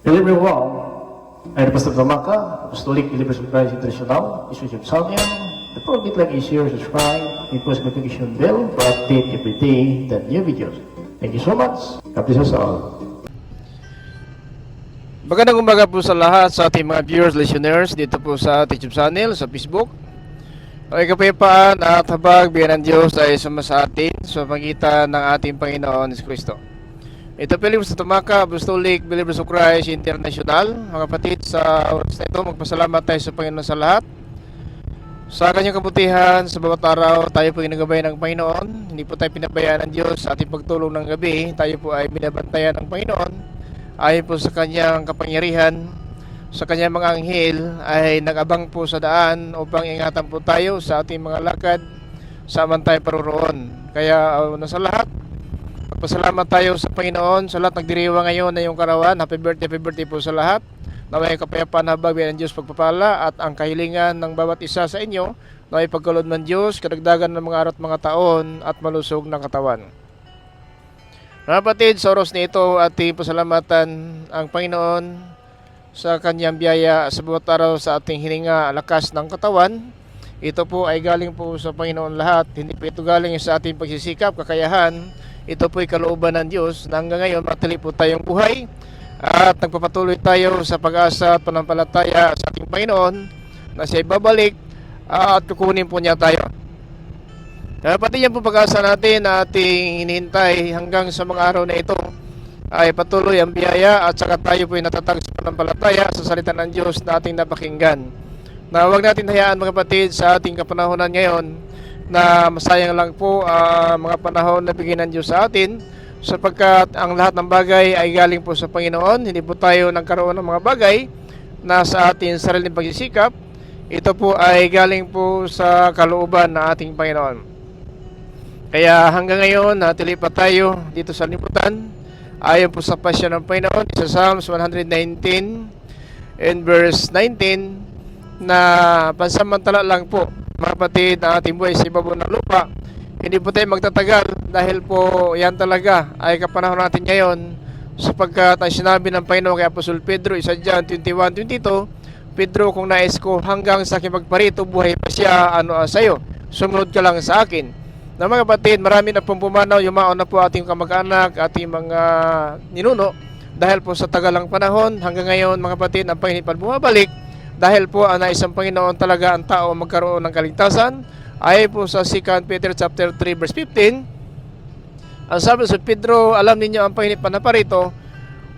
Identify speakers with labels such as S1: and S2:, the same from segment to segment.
S1: Believe me well, ay Pastor Tamaka, Apostolic Believers of Christ International, Bishop Salmian, the project like is here, subscribe, and post notification bell for update every day the new videos. Thank you so much. God bless us all.
S2: Magandang umaga po sa lahat sa ating mga viewers, listeners dito po sa YouTube channel, sa Facebook. Okay, kapayapaan at habag biyaya ng Diyos ay suma sa atin sa pagitan ng ating Panginoon Hesus Kristo. Ito Philip sa Tumaka, Apostolic Believers of Christ International. Mga kapatid, sa oras na ito, magpasalamat tayo sa Panginoon sa lahat. Sa kanyang kabutihan, sa bawat araw, tayo po ginagabayan ng Panginoon. Hindi po tayo pinabayaan ng Diyos sa ating pagtulong ng gabi. Tayo po ay binabantayan ng Panginoon. Ayon po sa kanyang kapangyarihan, sa kanyang mga anghel ay nag-abang po sa daan upang ingatan po tayo sa ating mga lakad saan tayo paroroon. Kaya sa lahat, magpasalamat tayo sa Panginoon. Sa lahat nagdiriwa ngayon na yung karawan. Happy birthday po sa lahat. Naway kapayapaan habag biyaya ng Diyos pagpapala at ang kahilingan ng bawat isa sa inyo. Naway pagkaloob ng Diyos, kadagdagan ng mga araw at mga taon at malusog ng katawan. Mga kapatid, sa oras na ito ating pasalamatan ang Panginoon sa kanyang biyaya sa bawat araw sa ating hininga lakas ng katawan. Ito po ay galing po sa Panginoon lahat. Hindi po ito galing sa ating pagsisikap, kakayahan. Ito po ay kalooban ng Diyos na hanggang ngayon matili po tayong buhay at nagpapatuloy tayo sa pag-asa at panampalataya sa ating Panginoon na siya babalik at kukunin po niya tayo. Pati yan po pag-asa natin na ating hinihintay hanggang sa mga araw na ito ay patuloy ang biyaya at saka tayo po ay natatag sa panampalataya sa salita ng Diyos na ating napakinggan. Na huwag natin hayaan mga kapatid sa ating kapanahonan ngayon na masayang lang po mga panahon na bigyan ng Diyos sa atin sapagkat ang lahat ng bagay ay galing po sa Panginoon. Hindi po tayo nagkaroon ng mga bagay na sa ating sariling pagsisikap. Ito po ay galing po sa kalooban ng ating Panginoon. Kaya hanggang ngayon natili pa tayo dito sa liputan ayon po sa pasya ng Panginoon sa Psalms 119 and verse 19 na pansamantala lang po mga kapatid na ating buhay sa ibabaw ng lupa. Hindi po tayo magtatagal dahil po yan talaga ay kapanahon natin ngayon sapagkat ang sinabi ng Panginoon kay Apostol Pedro, isa John 21:22, Pedro, kung nais ko hanggang sa aking magparito buhay pa siya, sa'yo, sumunod ka lang sa akin. Na mga kapatid, marami na pong pumanaw, yumaon na po ating kamag-anak, ating mga ninuno dahil po sa tagalang panahon hanggang ngayon mga kapatid ang Panginoon bumabalik dahil po ang naisang Panginoon talaga ang tao magkaroon ng kaligtasan. Ay po sa 2 Peter chapter 3 verse 15, ang sabi sa Pedro, alam ninyo ang Panginoon naparito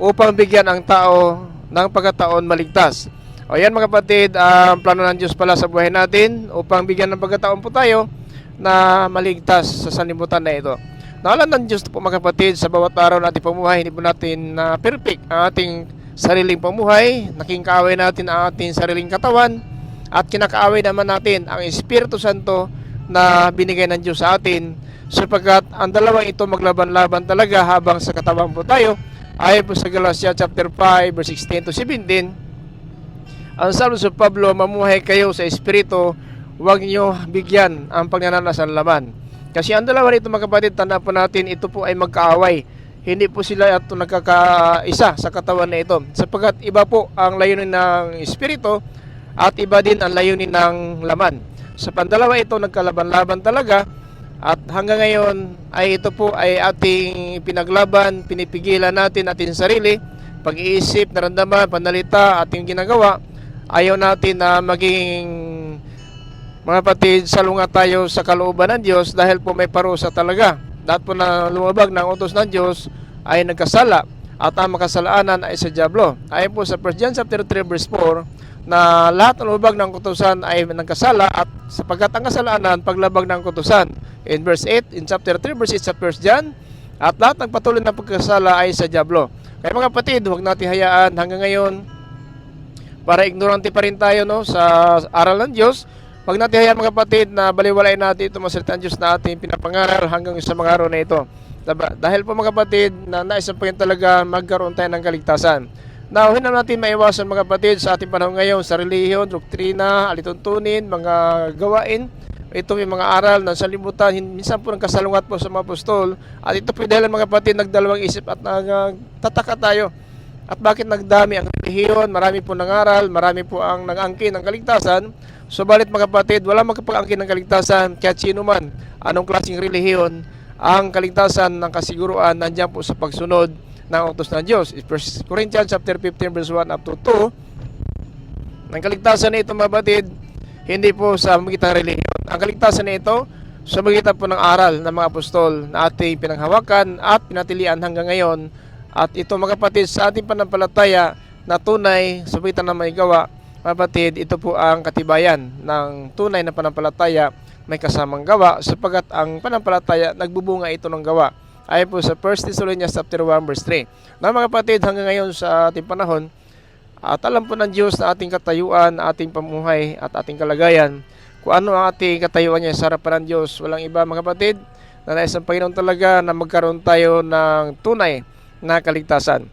S2: upang bigyan ang tao ng pagkataon maligtas. O yan mga kapatid, ang plano ng Diyos pala sa buhay natin upang bigyan ng pagkataon po tayo na maligtas sa sanlibutan na ito. Naalam ng Diyos po mga kapatid sa bawat araw na ating pamuhay, hindi po natin perfect ang ating sariling pamuhay, nakingkaaway natin ang ating sariling katawan at kinakaaway naman natin ang Espiritu Santo na binigay ng Diyos sa atin sapagkat ang dalawang ito maglaban-laban talaga habang sa katawan po tayo. Ayon po sa Galatia chapter 5 verse 16 to 17, ang sabi sa Pablo, mamuhay kayo sa Espiritu, huwag nyo bigyan ang pagnanasa ng laman. Kasi ang dalawa nito mga kapatid, tanda po natin, ito po ay magkaaway. Hindi po sila ito nagkakaisa sa katawan na ito. Sapagkat iba po ang layunin ng Espiritu at iba din ang layunin ng laman. Sa pandalawa ito nagkalaban-laban talaga at hanggang ngayon ay ito po ay ating pinaglaban, pinipigilan natin ating sarili, pag-iisip, naramdaman, panalita, ating ginagawa. Ayaw natin na maging mga kapatid, salungat tayo sa kalooban ng Diyos dahil po may parusa talaga. Lahat po na lumabag ng utos ng Diyos ay nagkasala at ang makasalaanan ay sa dyablo. Ayon po sa 1 John chapter 3 verse 4 na lahat ng lumabag ng utusan ay nagkasala at sapagkat ang kasalanan paglabag ng utusan. In verse 8, in chapter 3 verse 8 sa 1 John, at lahat ng patuloy na pagkasala ay sa dyablo. Kaya mga kapatid, huwag natin hayaan hanggang ngayon para ignorante pa rin tayo sa aral ng Diyos. Huwag natin hayaan mga kapatid na baliwalain natin ito mga salita ng Diyos na ating pinapangaral hanggang sa mga araw na ito. Dahil po mga kapatid na naisang pa talaga magkaroon tayo ng kaligtasan. Now, hindi natin maiwasan mga kapatid sa ating panahon ngayon sa relihiyon, doktrina, alituntunin, mga gawain. Ito yung mga aral ng sanlibutan, minsan po nagkasalungat po sa mga apostol. At ito po dahil mga kapatid nagdalawang isip at nagtataka tayo At bakit nagdami ang relihiyon? Marami po nangaral, marami po ang nangangkin ng kaligtasan. Subalit mga kapatid, wala magkapag-angkin ng kaligtasan kahit sino man. Anong klaseng relihiyon? Ang kaligtasan ng kasiguruan nandiyan po sa pagsunod ng utos ng Diyos. 1 Corinthians chapter 15 verse 1 up to 2. Ang kaligtasan na ito mga kapatid, hindi po sa magitan ng relihiyon. Ang kaligtasan na ito, sa magitan po ng aral ng mga apostol na ating pinanghawakan at pinatilian hanggang ngayon. At ito mga kapatid, sa ating panampalataya na tunay sa magitan ng may gawa, mga kapatid, ito po ang katibayan ng tunay na panampalataya may kasamang gawa, sapagat ang panampalataya nagbubunga ito ng gawa. Ayon po sa 1 Thessalonians chapter 1 verse 3. Na mga kapatid, hanggang ngayon sa ating panahon, at alam po ng Diyos na ating katayuan, ating pamuhay at ating kalagayan, kung ano ang ating katayuan niya sa harapan ng Diyos. Walang iba mga kapatid, na nais ang Panginoon talaga na magkaroon tayo ng tunay na kaligtasan.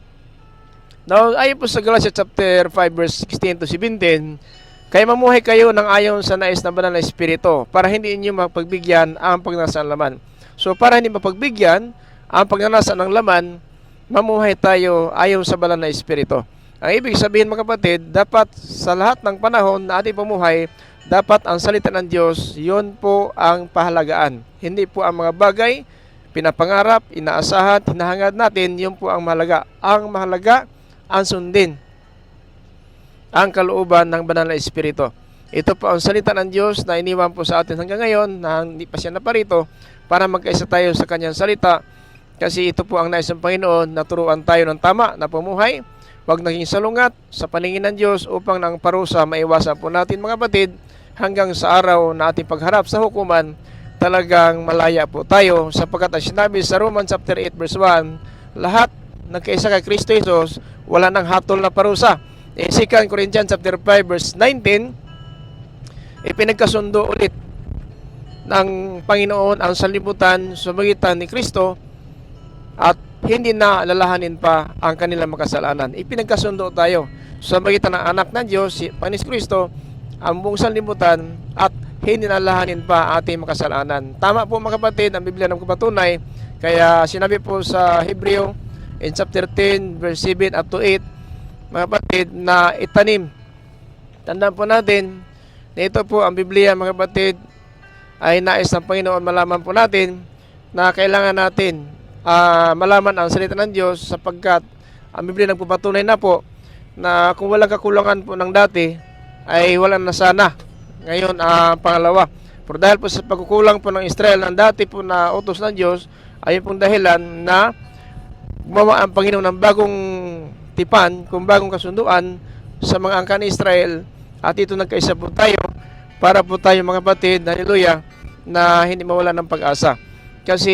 S2: Now, ayon po sa Galatians chapter 5 verse 16 to 17, kaya mamuhay kayo ng ayon sa nais na banal na espiritu, para hindi inyo mapagbigyan ang pagnanasa ng laman. So, para hindi mapagbigyan ang pagnanasa ng laman, mamuhay tayo ayon sa banal na espiritu. Ang ibig sabihin mga kapatid, dapat sa lahat ng panahon na ating pamuhay, dapat ang salita ng Diyos, yun po ang pahalagaan. Hindi po ang mga bagay, pinapangarap, inaasahan, hinahangad natin, yun po ang mahalaga. Ang mahalaga, ang sundin ang kalooban ng banal na espiritu. Ito po ang salita ng Diyos na iniwan po sa atin hanggang ngayon, na hindi pa siya naparito, para magkaisa tayo sa kanyang salita. Kasi ito po ang nais ng Panginoon, na turuan tayo ng tama na pumuhay, huwag naging salungat sa paningin ng Diyos, upang ng parusa maiwasan po natin mga batid, hanggang sa araw na ating pagharap sa hukuman, talagang malaya po tayo, sapagkat ang sinabi sa Romans chapter 8 verse 1, lahat nagkaisa kay Kristo Jesus, wala nang hatol na parusa. In 2 Corinthians chapter 5 verse 19, ipinagkasundo ulit ng Panginoon ang sanlibutan sa magitan ni Kristo, at hindi na lalahanin pa ang kanilang makasalanan. Ipinagkasundo tayo sa magitan ng anak ng Diyos, si Panginoon Kristo, ang buong sanlibutan, at hindi na lalahanin pa ating makasalanan. Tama po mga kapatid, ang Biblia ng kapatunay. Kaya sinabi po sa Hebreo in chapter 10 verse 7 up to 8, mga kapatid, na itanim. Tandaan po natin na ito po ang Biblia mga kapatid, ay nais ng Panginoon malaman po natin na kailangan natin malaman ang salita ng Diyos, sapagkat ang Biblia nagpapatunay na po na kung walang kakulangan po ng dati, ay walang na sana ngayon pangalawa. Pero dahil po sa pagkukulang po ng Israel ng dati po na utos ng Diyos, ayun pong dahilan na gumawa ang Panginoon ng bagong tipan, kung bagong kasunduan sa mga angkan ni Israel, at ito nagkaisa po tayo, para po tayo mga kapatid, hallelujah, na hindi mawala ng pag-asa. Kasi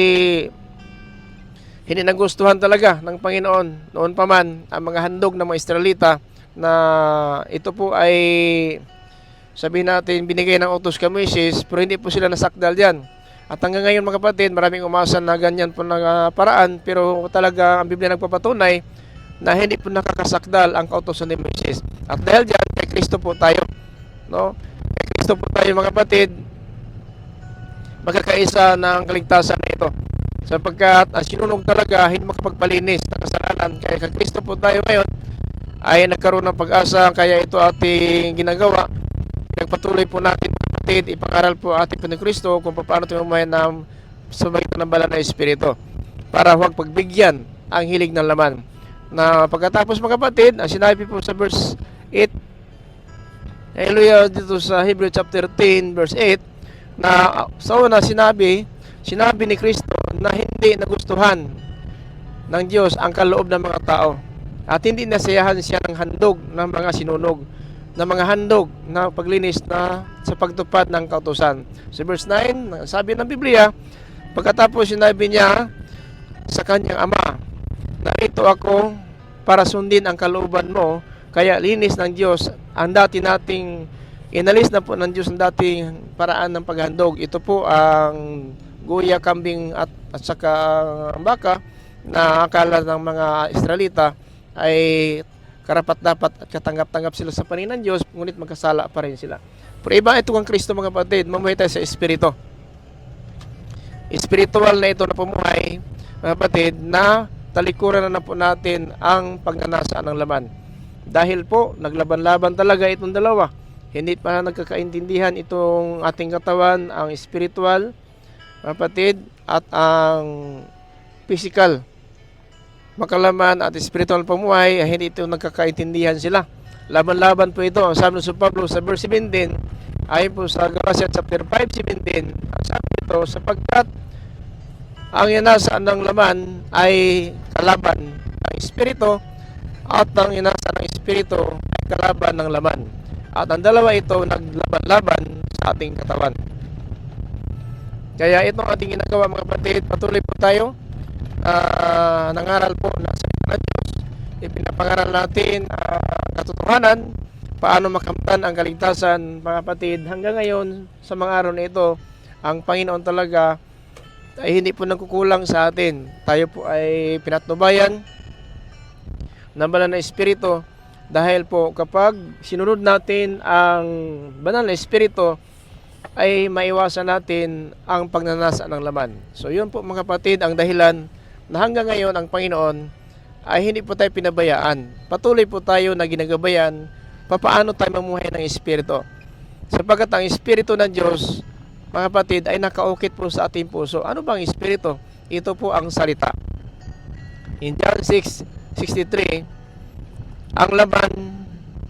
S2: hindi nagustuhan talaga ng Panginoon noon pa man ang mga handog ng mga Israelita, na ito po ay sabihin natin binigay ng utos kay Moises, pero hindi po sila nasakdal diyan. At hanggang ngayon mga kapatid, maraming umasa na ganyan po ng paraan, pero talaga ang Biblia nagpapatunay na hindi po nakakasakdal ang kautosan ni Moises. At dahil diyan, kay Kristo po tayo, no? Kay Kristo po tayo mga kapatid, magkakaisa ng kaligtasan na ito. Sapagkat ang sinunog talaga, hindi makapagpalinis ng kasalanan. Kaya kay Kristo po tayo ngayon, ay nagkaroon ng pag-asa, kaya ito ating ginagawa. Nagpatuloy po natin kapatid, ipangaral po ating Panginoon Kristo kung paano tayo mamuhay sa magitan ng banal na espiritu, para huwag pagbigyan ang hilig ng laman. Na pagkatapos mga kapatid, ang sinabi po sa verse 8, hallelujah, dito sa Hebrew chapter 10 verse 8, na sa una sinabi ni Kristo na hindi nagustuhan ng Diyos ang kaloob ng mga tao, at hindi nasayahan siya ng handog ng mga sinunog, ng mga handog na paglinis na sa pagtupad ng kautusan. Sa verse 9, sabi ng Biblia, pagkatapos sinabi niya sa kanyang ama, na ito ako para sundin ang kalooban mo, kaya linis ng Diyos ang dati nating inalis na po ng Diyos ang dating paraan ng paghandog. Ito po ang guya, kambing at saka ang baka, na akala ng mga Israelita ay karapat-dapat at katanggap-tanggap sila sa paningin ng Diyos, ngunit magkasala pa rin sila. Pero iba ito ang Kristo mga kapatid, mamuhay tayo sa Espiritu. Espiritual na ito na pumuhay, mga kapatid, na talikuran na po natin ang pagnanasa ng laman. Dahil po, naglaban-laban talaga itong dalawa. Hindi pa nagkakaintindihan itong ating katawan, ang spiritual, kapatid, at ang physical. Makalaman at spiritual pamuhay, hindi ito nagkakaintindihan sila. Laban-laban po ito. Ang sabi ng Pablo sa verse 17, ayon po sa Galatians chapter 5:17, ang sabi ito, sapagkat ang inasa ng laman ay kalaban ng espiritu at ang inasa ng espiritu ay kalaban ng laman. At ang dalawa ito naglaban-laban sa ating katawan. Kaya itong ating ginagawa mga kapatid, patuloy po tayo nangaral po ng salita ng Diyos. Ipinapangaral natin ang katotohanan, paano makamtan ang kaligtasan mga kapatid. Hanggang ngayon, sa mga araw na ito, ang Panginoon talaga ay hindi po nagkukulang sa atin. Tayo po ay pinatnubayan ng banal na espiritu dahil po kapag sinunod natin ang banal na espiritu ay maiwasan natin ang pagnanasa ng laman. So yun po mga kapatid ang dahilan na hanggang ngayon ang Panginoon ay hindi po tayo pinabayaan. Patuloy po tayo na ginagabayan papaano tayo mamuhay ng espiritu. Sapagkat ang espiritu ng Diyos mga kapatid, ay nakaukit po sa ating puso. Ano bang espiritu? Ito po ang salita. In John 6:63, ang laman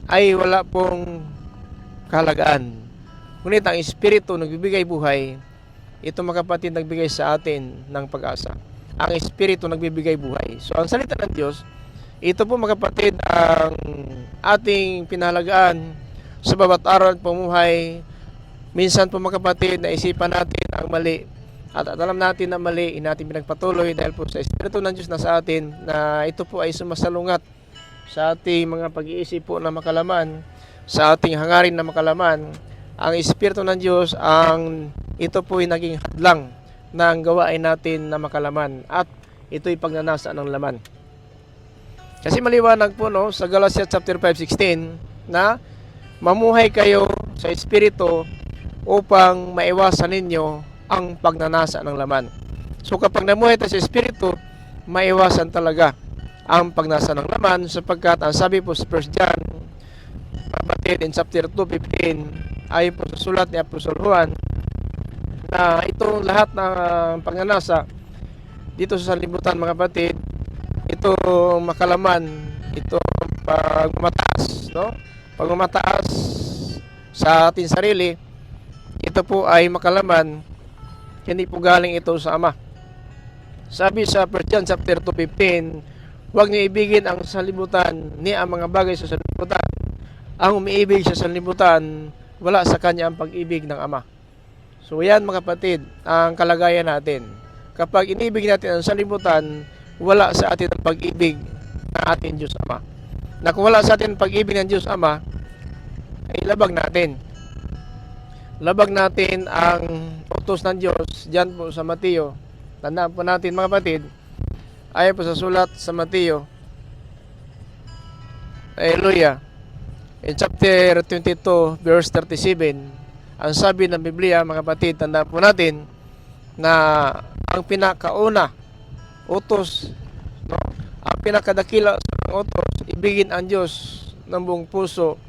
S2: ay wala pong kahalagaan. Ngunit ang espiritu nagbibigay buhay, ito mga kapatid nagbigay sa atin ng pag-asa. Ang espiritu nagbibigay buhay. So ang salita ng Diyos, ito po mga kapatid ang ating pinahalagaan sa bawat araw at pamuhay. Minsan po mga kapatid, naisipan natin ang mali at alam natin na mali, hindi natin pinagpatuloy dahil po sa Espiritu ng Diyos na sa atin na ito po ay sumasalungat sa ating mga pag-iisip po na makalaman, sa ating hangarin na makalaman. Ang Espiritu ng Diyos, ito po ay naging hadlang na ang gawain natin na makalaman at ito'y pagnanasa ng laman. Kasi maliwanag po no, sa Galatians chapter 5:16 na mamuhay kayo sa Espiritu upang maiwasan ninyo ang pagnanasa ng laman. So kapag namuhay tayo sa Espiritu, maiwasan talaga ang pagnanasa ng laman sapagkat ang sabi po sa 1 John kapatid in chapter 2:15 ayon po sa sulat ni Apostol Juan na itong lahat ng pagnanasa dito sa sanlibutan mga kapatid, ito makalaman, ito pagmamataas, no? Pagmamataas sa ating sarili, ito po ay makalaman, hindi po galing ito sa Ama. Sabi sa 1 John chapter 2:15, huwag niyo ibigin ang sanlibutan ni ang mga bagay sa sanlibutan. Ang umiibig sa sanlibutan, wala sa kanya ang pag-ibig ng Ama. So yan mga kapatid, ang kalagayan natin. Kapag inibig natin ang sanlibutan, wala sa atin ang pag-ibig ng ating Diyos Ama. Na kung wala sa atin ang pag-ibig ng Diyos Ama, ay labag natin. Labag natin ang utos ng Diyos diyan po sa Mateo. Tandaan po natin mga kapatid, ayon po sa sulat sa Mateo. Hallelujah. In chapter 22 verse 37, ang sabi ng Biblia mga kapatid, tandaan po natin na ang pinakauna utos, no? Ang pinakadakila sa utos, ibigin ang Diyos ng buong puso,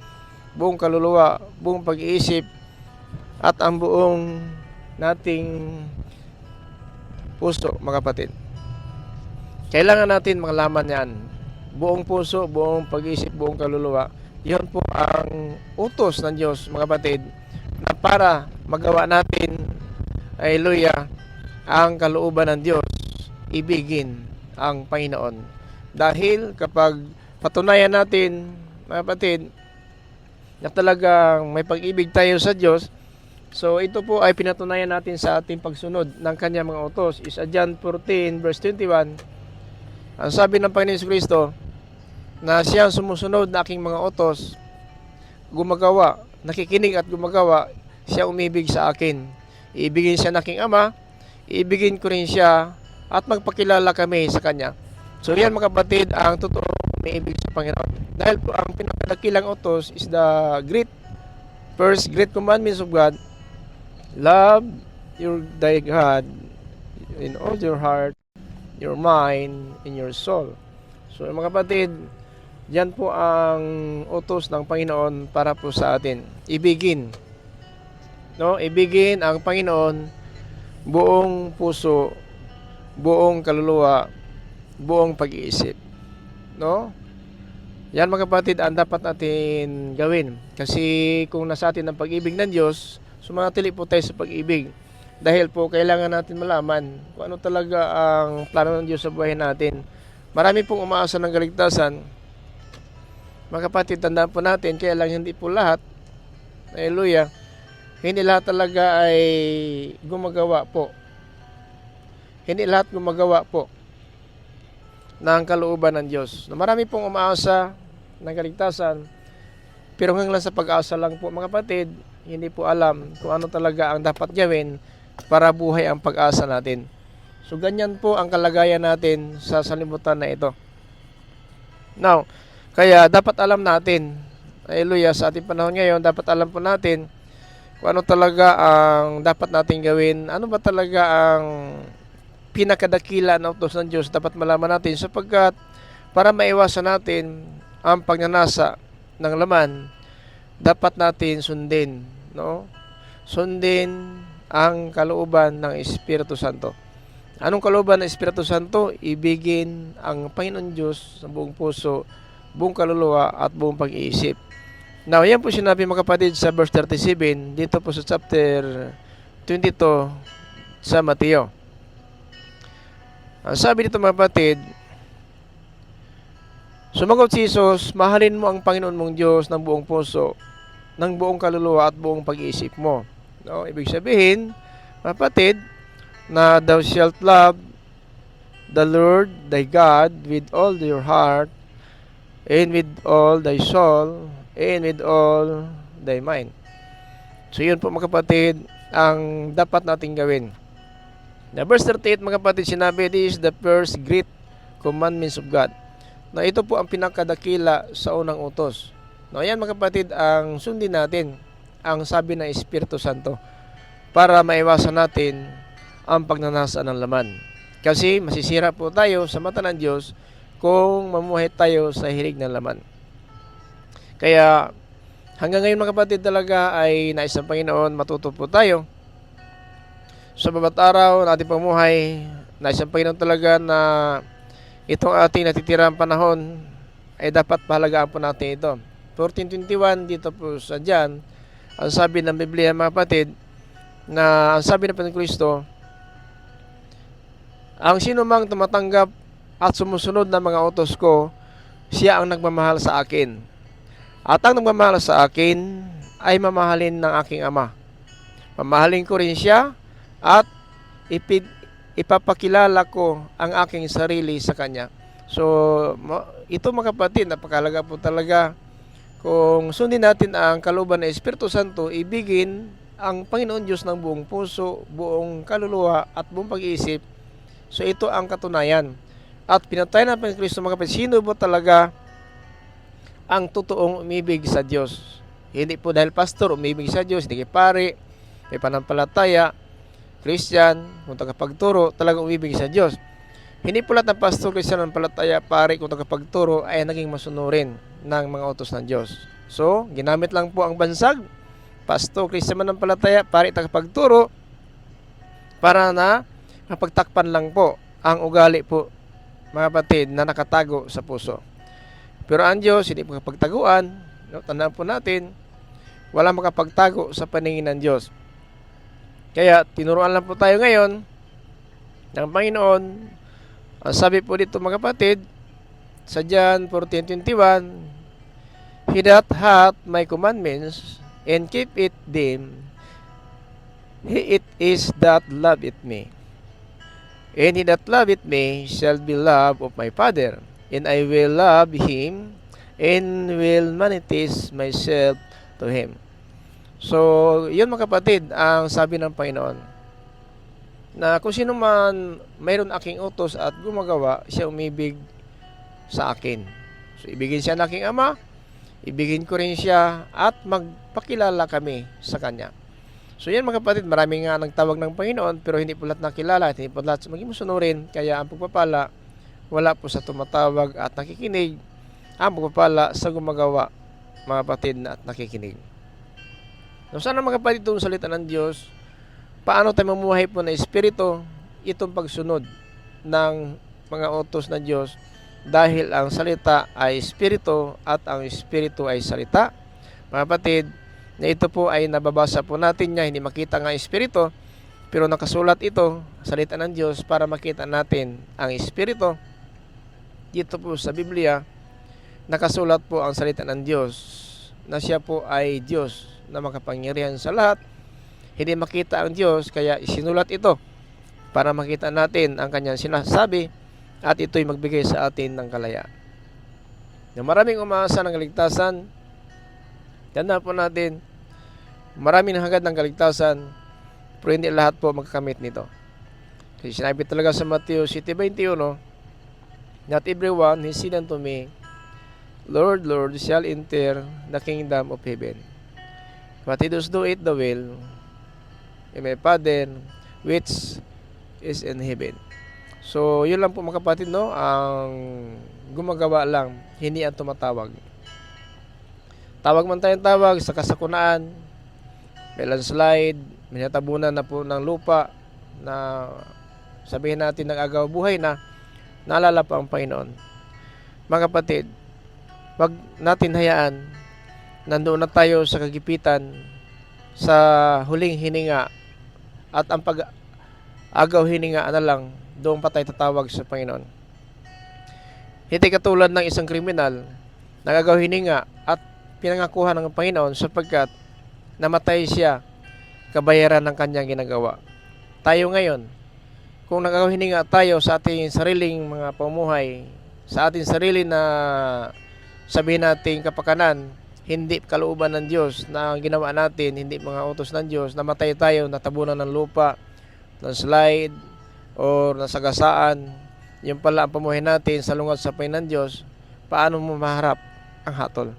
S2: buong kaluluwa, buong pag-iisip at ang buong nating puso mga kapatid. Kailangan natin malaman yan. Buong puso, buong pag-iisip, buong kaluluwa. Yun po ang utos ng Diyos mga kapatid na para magawa natin, hallelujah, ang kalooban ng Diyos, ibigin ang Panginoon. Dahil kapag patunayan natin mga kapatid na talagang may pag-ibig tayo sa Diyos, so ito po ay pinatunayan natin sa ating pagsunod ng kanyang mga utos. Isa John 14 verse 21, ang sabi ng Panginoon Kristo na siya ang sumusunod na aking mga utos, gumagawa, nakikinig at gumagawa, siya umibig sa akin. Iibigin siya ng aking Ama, iibigin ko rin siya at magpakilala kami sa kanya. So yan mga kapatid ang totoong umiibig sa Panginoon. Dahil po ang pinakadakilang utos is the first great commandments of God. Love your thy God in all your heart, your mind, and your soul. So mga kapatid, yan po ang utos ng Panginoon para po sa atin. Ibigin. No? Ibigin ang Panginoon buong puso, buong kaluluwa, buong pag-iisip. No? Yan mga kapatid ang dapat natin gawin. Kasi kung nasa atin ang pag-ibig ng Diyos, sumanatili po tayo sa pag-ibig. Dahil po kailangan natin malaman kung ano talaga ang plano ng Diyos sa buhay natin. Marami pong umaasa ng kaligtasan. Mga kapatid, tandaan po natin, kaya lang hindi po lahat, hallelujah, hindi lahat talaga ay gumagawa po. Hindi lahat gumagawa po ng kalooban ng Diyos. Marami pong umaasa ng kaligtasan, pero hanggang lang sa pag-asa lang po mga kapatid, hindi po alam kung ano talaga ang dapat gawin para buhay ang pag-asa natin. So ganyan po ang kalagayan natin sa sanlibutan na ito. Now, kaya dapat alam natin, hallelujah, sa ating panahon ngayon, dapat alam po natin kung ano talaga ang dapat natin gawin, ano ba talaga ang pinakadakila na utos ng Diyos dapat malaman natin sapagkat para maiwasan natin ang pagnanasa ng laman, dapat natin sundin, no? Sundin ang kalooban ng Espiritu Santo. Anong kalooban ng Espiritu Santo? Ibigin ang Panginoon Diyos sa buong puso, buong kaluluwa at buong pag-iisip. Now, yan po sinabi mga kapatid sa verse 37 dito po sa chapter 22 sa Mateo. Ang sabi dito mga kapatid, sumagot si Jesus, mahalin mo ang Panginoon mong Diyos ng buong puso, ng buong kaluluwa at buong pag-iisip mo. No? Ibig sabihin, mga kapatid, na thou shalt love the Lord thy God with all your heart, and with all thy soul, and with all thy mind. So yun po mga kapatid, ang dapat nating gawin. Na verse 38 mga kapatid, sinabi, this is the first great commandments of God. Na ito po ang pinakadakila sa unang utos. No, yan mga kapatid, ang sundin natin, ang sabi ng Espiritu Santo, para maiwasan natin ang pagnanasa ng laman. Kasi masisira po tayo sa mata ng Diyos kung mamuhay tayo sa hilig ng laman. Kaya hanggang ngayon mga kapatid talaga ay nais ng Panginoon matuto po tayo. Sa bawat araw na ating pamuhay, nais ng Panginoon talaga na itong ating natitirang panahon ay dapat pahalagaan po natin ito. 14:21 dito po sa dyan, ang sabi ng Biblia mga kapatid, na ang sabi ng Panginoon Kristo, ang sino mang tumatanggap at sumusunod ng mga utos ko, siya ang nagmamahal sa akin. At ang nagmamahal sa akin ay mamahalin ng aking Ama. Mamahalin ko rin siya at ipapakilala ko ang aking sarili sa Kanya. So, ito mga kapatid, napakalaga po talaga. Kung sundin natin ang kalooban ng Espiritu Santo, ibigin ang Panginoon Diyos ng buong puso, buong kaluluwa at buong pag-iisip. So ito ang katunayan. At pinatay na ng Kristo mga kapatid, sino ba talaga ang totoong umibig sa Diyos? Hindi po dahil pastor umibig sa Diyos, hindi kay pare, may pananampalataya, Christian, kung tagapagturo, talagang umibig sa Diyos. Hindi po lahat ng pastor, Christian, pananampalataya, pare, kung tagapagturo ay naging masunurin ng mga utos ng Diyos. So, ginamit lang po ang bansag, pastor, Christian, pananampalataya, pare, tagapagturo, para na mapagtakpan lang po ang ugali po, mga kapatid, na nakatago sa puso. Pero ang Diyos, hindi makapagtaguan. No? Tandaan po natin, wala makapagtago sa paningin ng Diyos. Kaya, tinuruan lang po tayo ngayon ng Panginoon. Ang sabi po dito mga kapatid, sa John 14:21, he that hath my commandments and keep it them, he it is that loveth me. And he that loveth me shall be loved of my Father, and I will love him, and will manifest myself to him. So, yun mga kapatid, ang sabi ng Panginoon, na kung sino man mayroon aking utos at gumagawa, siya umibig sa akin. So, ibigin siya ng aking Ama, ibigin ko rin siya, at magpakilala kami sa Kanya. So yan mga kapatid, marami nga nagtawag ng Panginoon pero hindi po lahat nakilala at hindi po lahat maging sunurin. Kaya ang pagpapala, wala po sa tumatawag at nakikinig. Ang pagpapala sa gumagawa, mga kapatid, at nakikinig. So sana mga kapatid, itong salita ng Diyos, paano tayo mamuhay po na espiritu, itong pagsunod ng mga utos ng Diyos, dahil ang salita ay espiritu at ang espiritu ay salita. Mga kapatid, na ito po ay nababasa po natin niya, hindi makita nga espiritu, pero nakasulat ito, salita ng Diyos, para makita natin ang espiritu. Dito po sa Biblia, nakasulat po ang salita ng Diyos, na siya po ay Diyos na makapangyarihan sa lahat. Hindi makita ang Diyos, kaya isinulat ito para makita natin ang kanyang sinasabi at ito'y magbigay sa atin ng kalayaan. Na maraming umaasa ng kaligtasan, tanda po natin, maraming hangad ng kaligtasan, pero hindi lahat po magkakamit nito. Kasi sinabi talaga sa Matthew 7:21, not everyone who said unto me, Lord, Lord, shall enter the kingdom of heaven, but he does do it the will of my Father which is in heaven. So, yun lang po mga kapatid, no? Ang gumagawa lang, hindi ang tumatawag. Tawag man tayong tawag sa kasakunaan, may landslide, may natabunan na po ng lupa, na sabihin natin nag-agaw buhay na, naalala pa ang Panginoon. Mga kapatid, wag natin hayaan, nandoon na tayo sa kagipitan, sa huling hininga, at ang pag-agaw hininga na lang, doon pa tayo tatawag sa Panginoon. Hindi katulad ng isang kriminal, nagagaw hininga at pinangakuhan ng Panginoon sapagkat namatay siya, kabayaran ng kanyang ginagawa. Tayo ngayon, kung nagagaw hininga tayo sa ating sariling mga pamumuhay, sa ating sarili na sabihin natin kapakanan, hindi kalooban ng Diyos na ang ginawa natin, hindi mga utos ng Diyos, namatay tayo, natabunan ng lupa, ng slide, o nasagasaan, yung pala ang pamuhay natin sa lungad sa Panginoon ng Diyos, paano mo maharap ang hatol?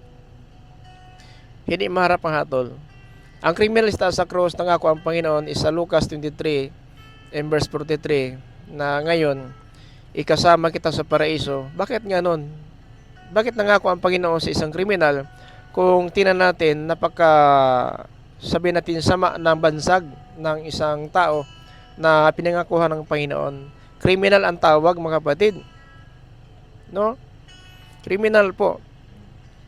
S2: Hindi maharap ang hatol. Ang kriminalista sa cross, nangako ang Panginoon is sa Lucas 23 and verse 43 na ngayon, ikasama kita sa paraiso. Bakit nga nun? Bakit nangako ang Panginoon sa isang kriminal kung tinan natin sabi natin sama ng bansag ng isang tao na pinangakuhan ng Panginoon? Criminal ang tawag, mga kapatid. No? Criminal po.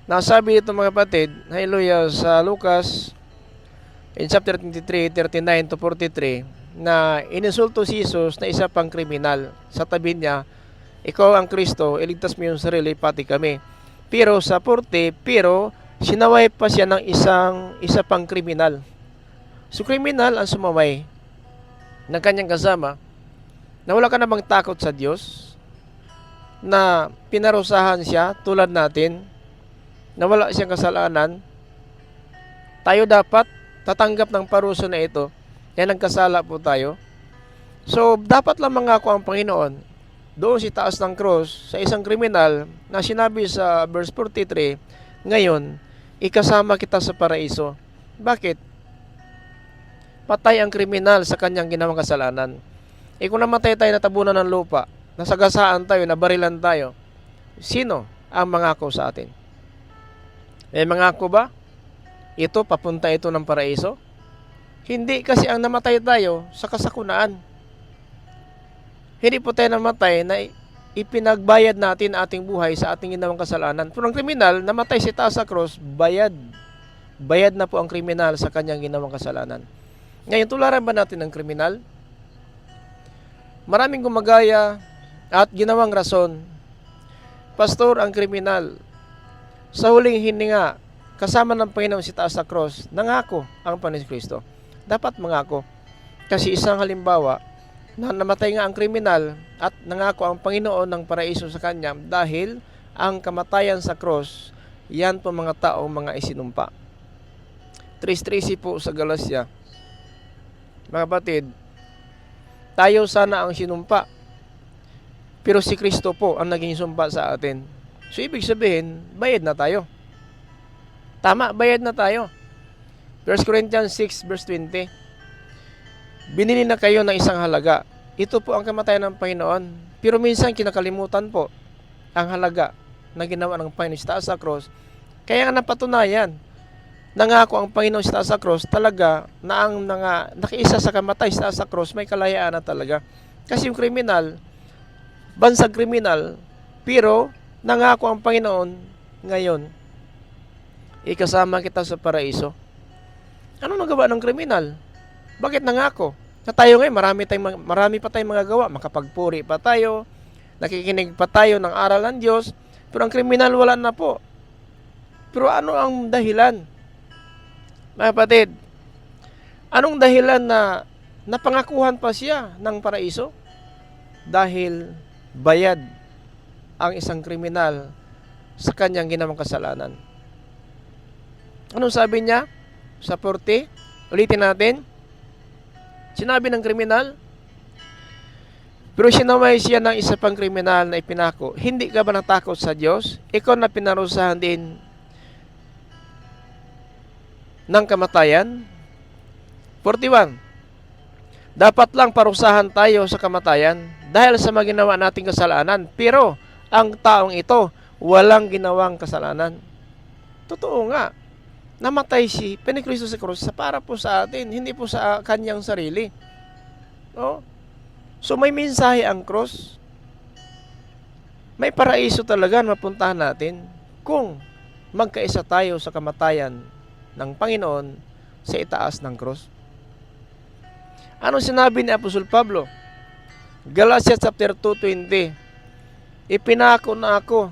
S2: Nasabi ito, mga kapatid, hallelujah, sa Lucas in chapter 23, 39 to 43, na ininsulto si Jesus na isa pang kriminal. Sa tabi niya, ikaw ang Kristo, iligtas mo yung sarili, pati kami. Pero sa 40, sinaway pa siya ng isa pang kriminal. So kriminal ang sumaway ng kanyang kasama, na wala ka namang takot sa Diyos, na pinarusahan siya tulad natin, na wala siyang kasalanan. Tayo dapat tatanggap ng parusa na ito, kaya nagkasala po tayo. So dapat lang mangako ang Panginoon doon si taas ng cross sa isang kriminal na sinabi sa verse 43, ngayon ikasama kita sa paraiso. Bakit? Patay ang kriminal sa kanyang ginawang kasalanan. Kung namatay tayo, natabunan ng lupa, nasagasaan tayo, nabarilan tayo, sino ang mangako sa atin? May mangako ba? Ito, papunta ito ng paraiso? Hindi, kasi ang namatay tayo sa kasakunaan. Hindi po tayo namatay na ipinagbayad natin ating buhay sa ating ginawang kasalanan. Pero ang kriminal, namatay si taas sa cross, bayad. Bayad na po ang kriminal sa kanyang ginawang kasalanan. Ngayon, tularan ba natin ang kriminal? Maraming gumagaya at ginawang rason. Pastor, ang kriminal, sa huling hininga, kasama ng Panginoon si taas sa cross, nangako ang Panginoon Kristo. Dapat mangako. Kasi isang halimbawa, na namatay nga ang kriminal at nangako ang Panginoon ng paraiso sa kanya dahil ang kamatayan sa cross, yan po mga tao, mga isinumpa. 3:13 po sa Galatia. Mga kapatid, tayo sana ang sinumpa, pero si Kristo po ang naging sumpa sa atin. So ibig sabihin, bayad na tayo. Tama, bayad na tayo. 1 Corinthians 6 verse 20, binili na kayo ng isang halaga. Ito po ang kamatayan ng Panginoon. Pero minsan kinakalimutan po ang halaga na ginawa ng Panginoon sa taas sa cross. Kaya nga napatunayan, nangako ang Panginoon sa taas sa cross talaga na ang nakiisa sa kamatay sa taas sa cross may kalayaan na talaga. Kasi yung kriminal, bansag kriminal, pero nangako ang Panginoon ngayon, ikasama kita sa paraiso. Ano nagawa ng kriminal? Bakit nangako? Na tayo ngayon, marami pa tayong mga gawa. Makapagpuri pa tayo, nakikinig pa tayo ng aral ng Diyos, pero ang kriminal wala na po. Pero ano ang dahilan? Mga kapatid, anong dahilan na napangakuhan pa siya ng paraiso? Dahil bayad ang isang kriminal sa kanyang ginawang kasalanan. Anong sabi niya? Sa 40, ulitin natin. Sinabi ng kriminal, pero sinaway siya ng isa pang kriminal na ipinako, hindi ka ba natakot sa Diyos? Ikaw na pinarusahan din ng kamatayan. 41. Dapat lang parusahan tayo sa kamatayan dahil sa mga ginawa nating kasalanan, pero ang taong ito walang ginawang kasalanan. Totoo nga, namatay si Kristo sa krus para po sa atin, hindi po sa kanyang sarili. No? So may mensahe ang krus. May paraiso talaga na mapuntahan natin kung magkaisa tayo sa kamatayan ng Panginoon sa itaas ng krus. Ano sinabi ni Apostol Pablo? Galatians chapter 2:20. Ipinako na ako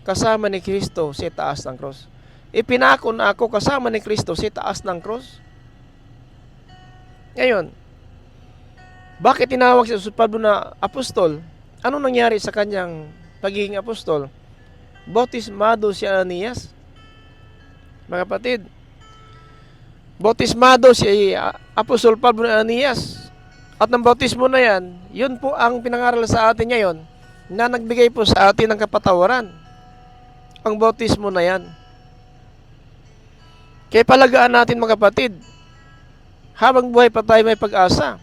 S2: kasama ni Kristo sa itaas ng krus. Ipinako na ako kasama ni Kristo sa taas ng cross. Ngayon, bakit tinawag si Pablo na apostol? Ano nangyari sa kanyang pagiging apostol? Bautismado si Ananias. Mga kapatid, bautismado si Apostol Pablo na Ananias. At ng bautismo na yan, yun po ang pinangaral sa atin ngayon na nagbigay po sa atin ng kapatawaran. Ang bautismo na yan. Kaya palagaan natin mga kapatid, habang buhay pa tayo may pag-asa.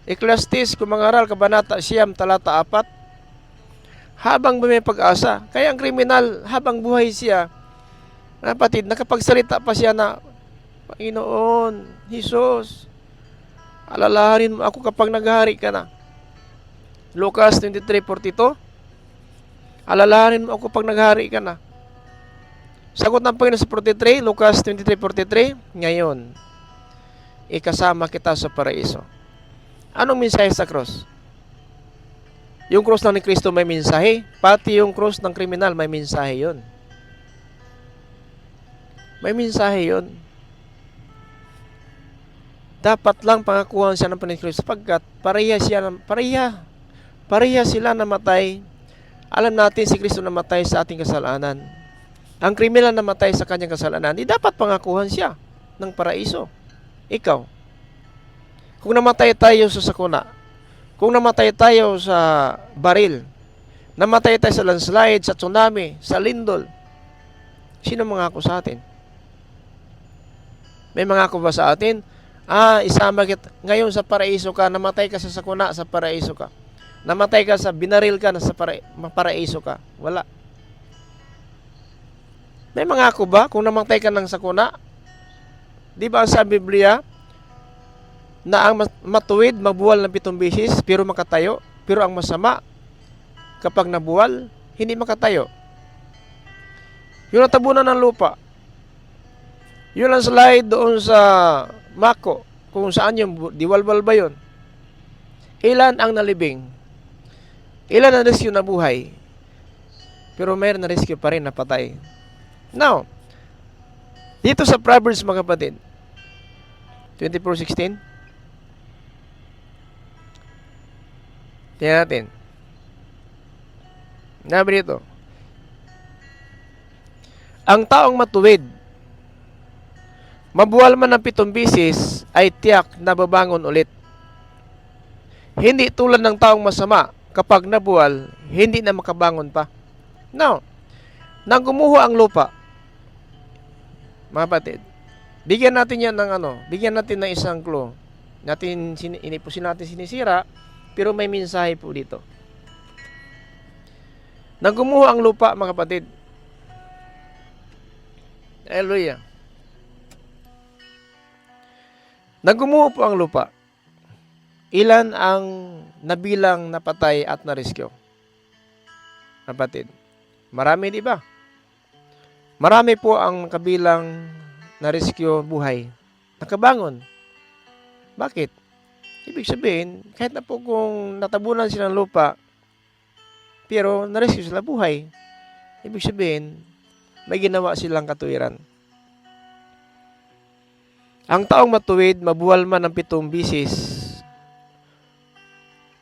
S2: Ecclesiastes, kung mangaral, Kabanata 9, talata 4, habang may pag-asa. Kaya ang kriminal, habang buhay siya, mga kapatid, nakapagsalita pa siya na, Panginoon, Jesus, alalahanin mo ako kapag naghahari ka na. Lucas 23:42, alalahanin mo ako kapag naghahari ka na. Sagot ng Panginoon sa 43, Lucas 23:43, ngayon, ikasama kita sa paraiso. Anong mensahe sa cross? Yung cross ng ni Kristo may mensahe, pati yung cross ng kriminal may mensahe yun. May mensahe yun. Dapat lang pangakuhan siya ng Panginoon Kristo sapagkat pareha sila namatay. Alam natin si Kristo namatay sa ating kasalanan. Ang kriminal namatay sa kanyang kasalanan, di dapat pangakuhan siya ng paraiso. Ikaw, kung namatay tayo sa sakuna, kung namatay tayo sa baril, namatay tayo sa landslide, sa tsunami, sa lindol, sino mangako sa atin? May mangako ba sa atin? Isama kita ngayon sa paraiso ka, namatay ka sa sakuna, sa paraiso ka. Namatay ka sa binaril ka, sa paraiso ka. Wala. May mangako ba kung namatay ka ng sakuna? Di ba sa Biblia na ang matuwid mabuwal ng 7 beses pero makatayo, pero ang masama kapag nabuwal hindi makatayo. Yung natabunan ng lupa, yun ang slide doon sa Mako kung saan yung diwalwal ba yun. Ilan ang nalibing? Ilan ang rescue na buhay? Pero mayroon na rescue pa rin na patay. Now, dito sa Proverbs mga kapatid, 24:16, tingnan natin. Nabi dito, ang taong matuwid, mabuwal man ng 7 beses, ay tiyak na babangon ulit. Hindi tulad ng taong masama, kapag nabuwal, hindi na makabangon pa. Now, nang gumuho ang lupa, mga kapatid, bigyan natin yan ng bigyan natin ng isang clue. hindi po natin sinisira, pero may mensahe po dito. Nang gumuho ang lupa, mga kapatid. Hallelujah. Nang gumuho po ang lupa, ilan ang nabilang napatay at na-rescue? Kapatid, marami, di ba? Marami po ang kabilang na-rescue buhay. Nakabangon. Bakit? Ibig sabihin, kahit na po kung natabunan sila ng lupa, pero na-rescue sila buhay. Ibig sabihin, may ginawa silang katuwiran. Ang taong matuwid, mabuwal man ng 7 bisis,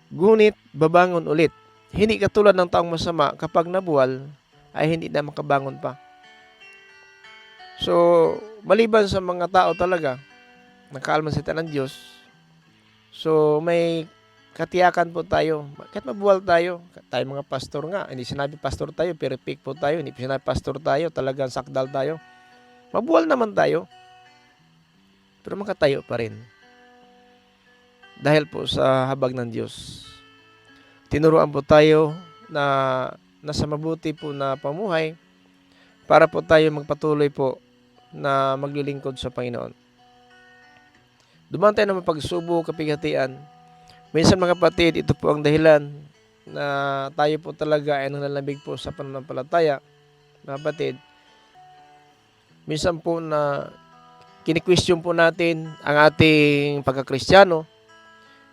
S2: ngunit babangon ulit. Hindi katulad ng taong masama, kapag nabuwal, ay hindi na makabangon pa. So, maliban sa mga tao talaga, nakaalman sa ng Diyos, so may katiyakan po tayo. Kahit mabuwal tayo mga pastor nga, hindi sinabi pastor tayo, perfect po tayo, hindi sinabi pastor tayo, talagang sakdal tayo. Mabuwal naman tayo, pero makatayo pa rin. Dahil po sa habag ng Diyos. Tinuruan po tayo na nasa mabuti po na pamuhay para po tayo magpatuloy po na maglilingkod sa Panginoon. Dumaan tayo ng pagsubok, kapigatian. Minsan mga kapatid, ito po ang dahilan na tayo po talaga ay nanlalamig po sa pananampalataya. Mga kapatid, minsan po na kini-question po natin ang ating pagkakristyano.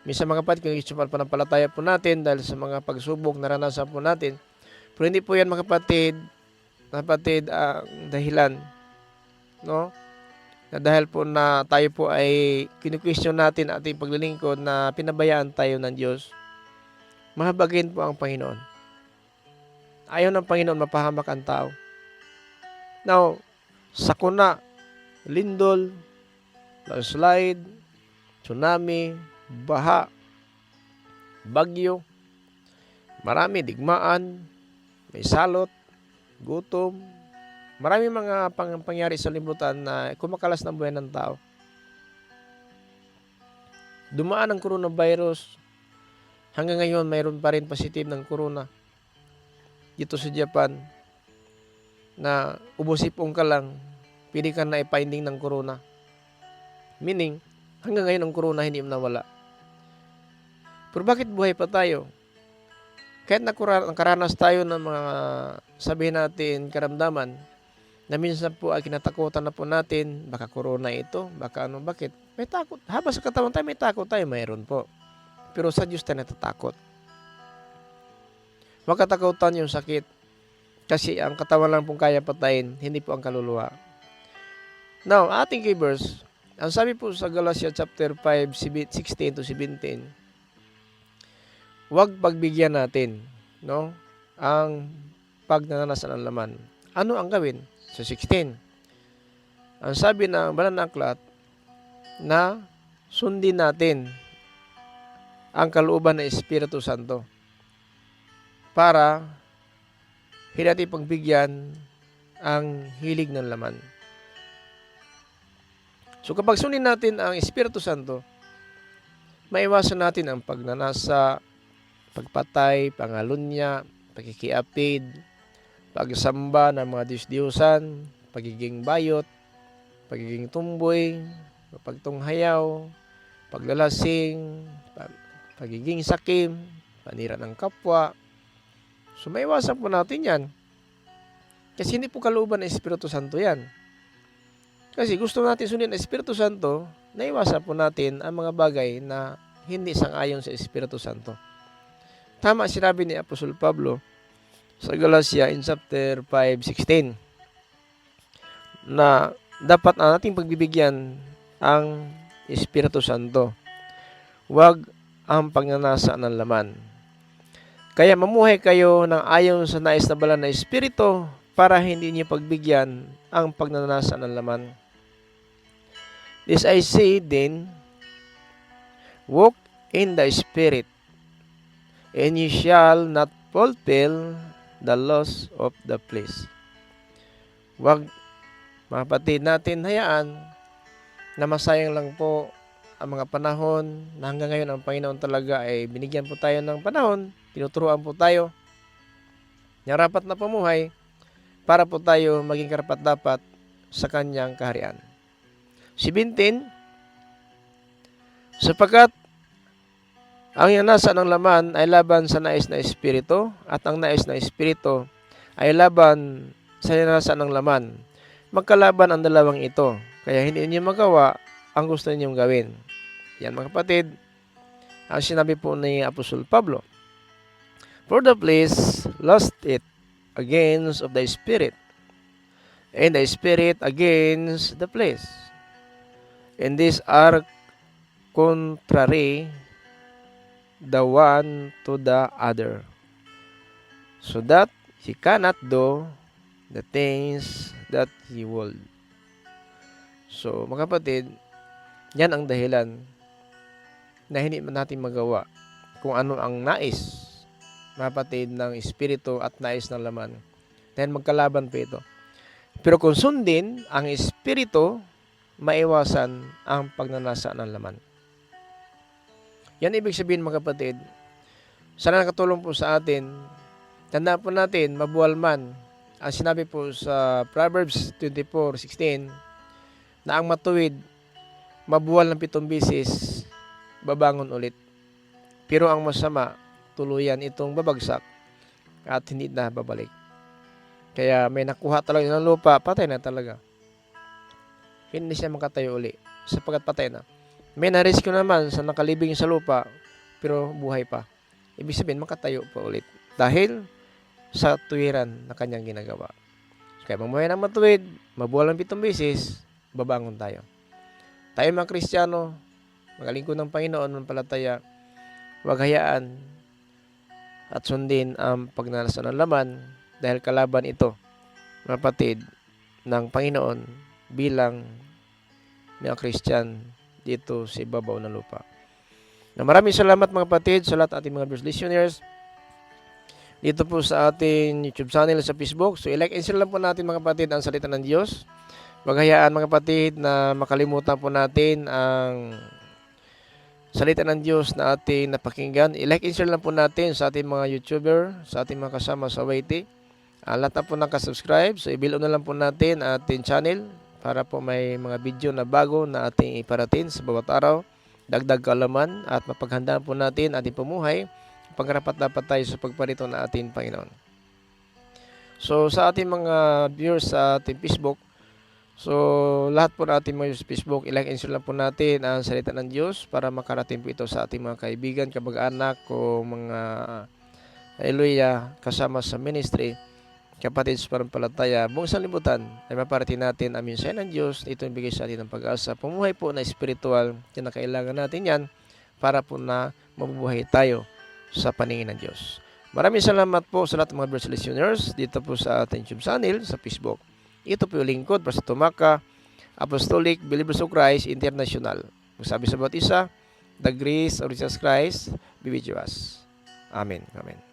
S2: Minsan mga kapatid, kini-question po ang pananampalataya po natin dahil sa mga pagsubok naranasan po natin. Pero hindi po yan mga kapatid, ang dahilan, no? Na dahil po na tayo po ay kini-question natin ating paglilingkod na pinabayaan tayo ng Diyos, mahabagin po ang Panginoon. Ayaw ng Panginoon mapahamak ang tao. Now, sakuna, lindol, landslide, tsunami, baha, bagyo, marami, digmaan, may salot, gutom, marami mga pangyari sa libutan na kumakalas ng buhay ng tao. Dumaan ang coronavirus. Hanggang ngayon, mayroon pa rin positive ng corona. Dito sa Japan, na ubusipong ka lang, pwede ka na i-finding ng corona. Meaning, hanggang ngayon ang corona hindi nawala. Pero bakit buhay pa tayo? Kahit nakaranas tayo ng mga sabihin natin karamdaman, na minsan po ay kinatakutan na po natin, baka corona ito, baka ano, bakit? May takot. Habang sa katawan tayo, may takot tayo, mayroon po. Pero sa Diyos tayo natatakot. Huwag katakutan yung sakit. Kasi ang katawan lang pong kaya patayin, hindi po ang kaluluwa. Now, ating key verse, ang sabi po sa Galatia chapter 5, 16 to 17, huwag pagbigyan natin, no, ang pagnanasa ng laman. Ano ang gawin? Sa 16, ang sabi ng banal na aklat na sundin natin ang kalooban ng Espiritu Santo para hindi natin pagbigyan ang hilig ng laman. So kapag sundin natin ang Espiritu Santo, maiwasan natin ang pagnanasa, pagpatay, pangalunya, pagkikiapid, pagsamba ng mga Diyos-Diyosan, pagiging bayot, pagiging tumboy, pagtunghayaw, paglalasing, pagiging sakim, panira ng kapwa. So maiwasan po natin yan. Kasi hindi po kalooban ng Espiritu Santo yan. Kasi gusto natin sundin ang Espiritu Santo, naiwasan po natin ang mga bagay na hindi sang-ayon sa Espiritu Santo. Tama sinabi ni Apostol Pablo sa Galatia in chapter 5:16 na dapat nating pagbibigyan ang Espiritu Santo. Huwag ang pagnanasa ng laman. Kaya mamuhay kayo ng ayon sa nais na banal na Espiritu para hindi niyo pagbigyan ang pagnanasa ng laman. This I say then, walk in the Spirit, and ye shall not fulfill the laws of the flesh. Huwag, mga kapatid natin, hayaan na masayang lang po ang mga panahon na hanggang ngayon ang Panginoon talaga ay binigyan po tayo ng panahon, tinuturuan po tayo ng rapat na pamuhay para po tayo maging karapat-dapat sa kanyang kaharian. 17, sapagkat ang nasa ng laman ay laban sa nais na espiritu at ang nais na espiritu ay laban sa nasa ng laman. Magkalaban ang dalawang ito, kaya hindi niyo magawa ang gusto ninyong gawin. Yan mga kapatid, ang sinabi po ni Apostol Pablo. For the flesh lust it against of the spirit, and the spirit against the flesh. And these are contrary the one to the other, so that he cannot do the things that he would. So mga kapatid, yan ang dahilan na hindi man natin magawa kung ano ang nais, mga kapatid, ng espiritu at nais ng laman. Dahil magkalaban po ito. Pero kung sundin ang espiritu, maiwasan ang pagnanasa ng laman. Yan ibig sabihin mga kapatid, sana nakatulong po sa atin. Tandaan po natin, mabuwal man. Ang sinabi po sa Proverbs 24:16, na ang matuwid, mabuwal ng 7 bisis, babangon ulit. Pero ang masama, tuluyan itong babagsak at hindi na babalik. Kaya may nakuha talaga ng lupa, patay na talaga. Hindi siya makatayo uli sapagkat patay na. May na-rescue naman sa nakalibing sa lupa pero buhay pa. Ibig sabihin makatayo pa ulit dahil sa tuwiran na kanyang ginagawa. Kaya mamuhay ng matuwid, mabuwal ng 7 bisis, babangon tayo. Tayo mga Kristiyano, magalingkod ng Panginoon, mananampalataya, huwag hayaan at sundin ang pagnanasa ng laman dahil kalaban ito, mga kapatid, ng Panginoon bilang mga Kristiyan dito sa ibabaw ng lupa. Na maraming salamat mga kapatid sa lahat ating mga viewers, listeners dito po sa ating YouTube channel sa Facebook. So i-like and share lang po natin mga kapatid ang salita ng Diyos. Huwag hayaan mga kapatid na makalimutan po natin ang salita ng Diyos na ating napakinggan. I-like and share lang po natin sa ating mga YouTuber, sa ating mga kasama sa YT. Lahat na po nakasubscribe. So i-below na lang po natin ating channel para po may mga video na bago na ating iparating sa bawat araw. Dagdag kaalaman at mapaghandaan po natin ating pumuhay. Pagkarapat dapat tayo sa pagparito ng ating Panginoon. So sa ating mga viewers sa ating Facebook, so lahat po na ating mga sa Facebook, i-like and share lang po natin ang salita ng Diyos para makarating po ito sa ating mga kaibigan, kabag-anak o mga hallelujah kasama sa ministry, kapatid sa pananampalataya. Buong sanlibutan ay maparating natin ang mensahe ng Diyos. Ito ang bigay sa atin ng pag-asa. Pumuhay po na espiritual, yan na kailangan natin yan para po na mabubuhay tayo sa paningin ng Diyos. Maraming salamat po sa lahat ng mga viewers listeners dito po sa ating YouTube channel sa Facebook. Ito po yung lingkod para sa Tumaka Apostolic Believers of Christ International. Magsabi sa bawat isa, the grace of Jesus Christ be with us. Amen. Amen.